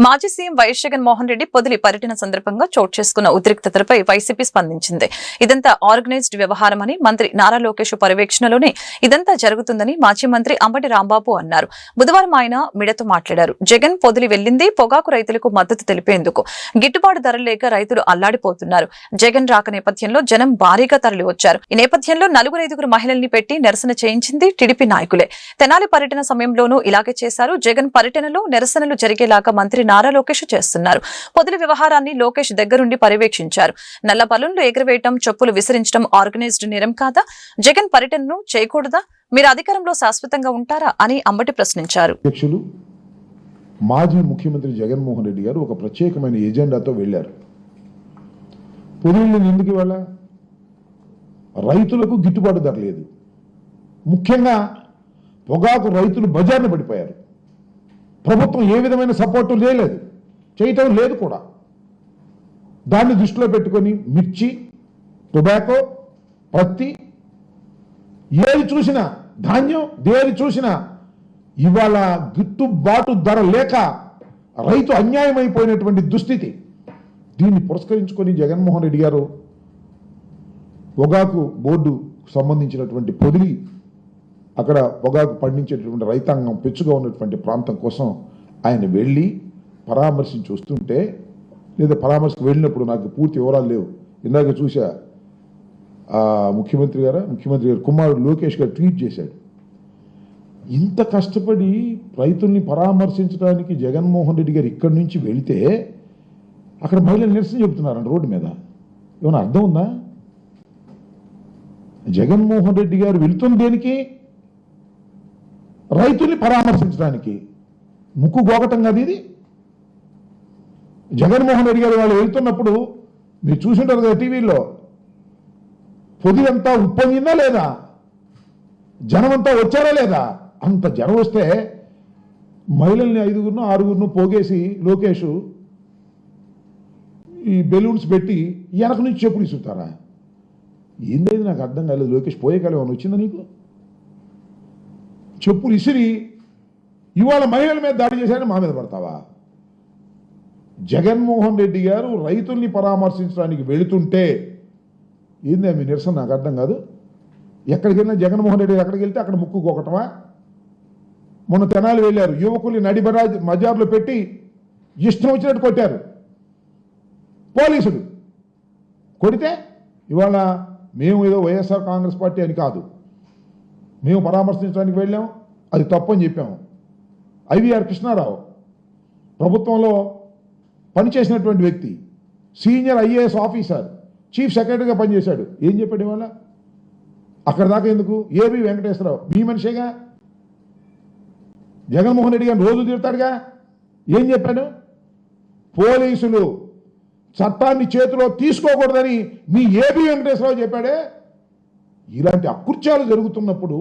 మాజీ CM YS Jaganmohan Reddy Podili పర్యటన సందర్భంగా చోటు చేసుకున్న ఉద్రిక్తతలపై వైసీపీ స్పందించింది. ఇదంతా ఆర్గనైజ్డ్ వ్యవహారమని, మంత్రి నారా లోకేష్ పర్యవేక్షణలోనే ఇదంతా జరుగుతుందని మాజీ మంత్రి అంబటి రాంబాబు అన్నారు. బుధవారం ఆయన మీడియాతో మాట్లాడారు. జగన్ పొదిలి వెళ్లింది పొగాకు రైతులకు మద్దతు తెలిపేందుకు. గిట్టుబాటు ధరలు లేక రైతులు అల్లాడిపోతున్నారు. జగన్ రాక నేపథ్యంలో జనం భారీగా తరలివచ్చారు. ఈ నేపథ్యంలో 4-5 మహిళల్ని పెట్టి నిరసన చేయించింది టీడీపీ నాయకులే. తెనాలి పర్యటన సమయంలోనూ ఇలాగే చేశారు. జగన్ పర్యటనలో నిరసనలు జరిగేలాగా మంత్రి నారా లోకేష్ చేస్తున్నారు. పొదిలి వ్యవహారాన్ని లోకేష్ దగ్గరుండి పర్యవేక్షించారు. నల్ల బలూన్లు ఎగురవేయటం, చెప్పులు విసిరించడం ఆర్గనైజ్డ్ నేరం కాదా? జగన్ పర్యటనను చేయకూడదా? మీరు అధికారంలో శాశ్వతంగా ఉంటారా అని అంబటి ప్రశ్నించారు. మాజీ ముఖ్యమంత్రి జగన్మోహన్ రెడ్డి గారు ఒక ప్రత్యేకమైన ఎజెండాతో వెళ్లారు. పొదిలి ఎందుకు ఇవాళ రైతులకు గిట్టుబాటు ధర లేదు. ముఖ్యంగా పొగాకు రైతులు బజార్న పడిపోయారు. ప్రభుత్వం ఏ విధమైన సపోర్టు చేయటం లేదు కూడా. దాన్ని దృష్టిలో పెట్టుకొని మిర్చి, టొబాకో, పత్తి, ఏది చూసినా ధాన్యం, దేని చూసినా ఇవాళ గిట్టుబాటు ధర లేక రైతు అన్యాయమైపోయినటువంటి దుస్థితి. దీన్ని పురస్కరించుకొని జగన్మోహన్ రెడ్డి గారు పొగాకు బోర్డు సంబంధించినటువంటి పొదిలి, అక్కడ పొగాకు పండించేటటువంటి రైతాంగం పెచ్చుగా ఉన్నటువంటి ప్రాంతం కోసం ఆయన వెళ్ళి పరామర్శించి వస్తుంటే, లేదా పరామర్శకు వెళ్ళినప్పుడు నాకు పూర్తి వివరాలు లేవు. ఇందాక చూసా ముఖ్యమంత్రి గారు కుమారుడు లోకేష్ గారు ట్వీట్ చేశాడు. ఇంత కష్టపడి రైతుల్ని పరామర్శించడానికి జగన్మోహన్ రెడ్డి గారు ఇక్కడి నుంచి వెళితే అక్కడ మహిళలు నిరసన చెబుతున్నారంట రోడ్డు మీద. ఏమైనా అర్థం ఉందా? జగన్మోహన్ రెడ్డి గారు వెళుతుంది దేనికి? రైతుల్ని పరామర్శించడానికి. ముక్కు గోకటం కాదు ఇది. జగన్మోహన్ రెడ్డి గారు వాళ్ళు వెళ్తున్నప్పుడు మీరు చూసింటారు కదా టీవీలో, పొదిలంతా ఉప్పొంగిందా లేదా, జనమంతా వచ్చారా లేదా. అంత జనం వస్తే మహిళల్ని 5-6 పోగేసి లోకేష్ ఈ బెలూన్స్ పెట్టి వెనక నుంచి చెప్పులు ఇస్తుంటారా? ఏందైతే నాకు అర్థం కాలేదు. లోకేష్ పోయే కాలం ఏమైనా వచ్చిందా నీకు? చెప్పులు ఇసిరి ఇవాళ మహిళల మీద దాడి చేశారని మా మీద పడతావా? జగన్మోహన్ రెడ్డి గారు రైతుల్ని పరామర్శించడానికి వెళుతుంటే ఏంది మీ నిరసన? నాకు అర్థం కాదు. ఎక్కడికి వెళ్ళినా జగన్మోహన్ రెడ్డి ఎక్కడికి వెళ్తే అక్కడ ముక్కు కొకటమా? మొన్న తెనాలి వెళ్ళారు. యువకుల్ని నడి బజార్లో పెట్టి ఇష్టం వచ్చినట్టు కొట్టారు పోలీసులు. కొడితే ఇవాళ మేము ఏదో వైఎస్ఆర్ కాంగ్రెస్ పార్టీ అని కాదు, మేము పరామర్శించడానికి వెళ్ళాం, అది తప్పని చెప్పాము. ఐవీఆర్ కృష్ణారావు ప్రభుత్వంలో పనిచేసినటువంటి వ్యక్తి, సీనియర్ ఐఏఎస్ ఆఫీసర్, చీఫ్ సెక్రటరీగా పనిచేశాడు. ఏం చెప్పాడు ఇవాళ? అక్కడ దాకా ఎందుకు? ఏబి వెంకటేశ్వరరావు మీ మనిషిగా, జగన్మోహన్ రెడ్డి గారిని రోజు తిడతాడుగా. ఏం చెప్పాడు? పోలీసులు చట్టాన్ని చేతిలో తీసుకోకూడదని మీ ఏబి వెంకటేశ్వరరావు చెప్పాడే. ఇలాంటి అకృత్యాలు జరుగుతున్నప్పుడు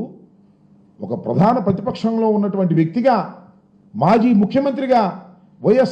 ఒక ప్రధాన ప్రతిపక్షంలో ఉన్నటువంటి వ్యక్తిగా, మాజీ ముఖ్యమంత్రిగా వైఎస్ఆర్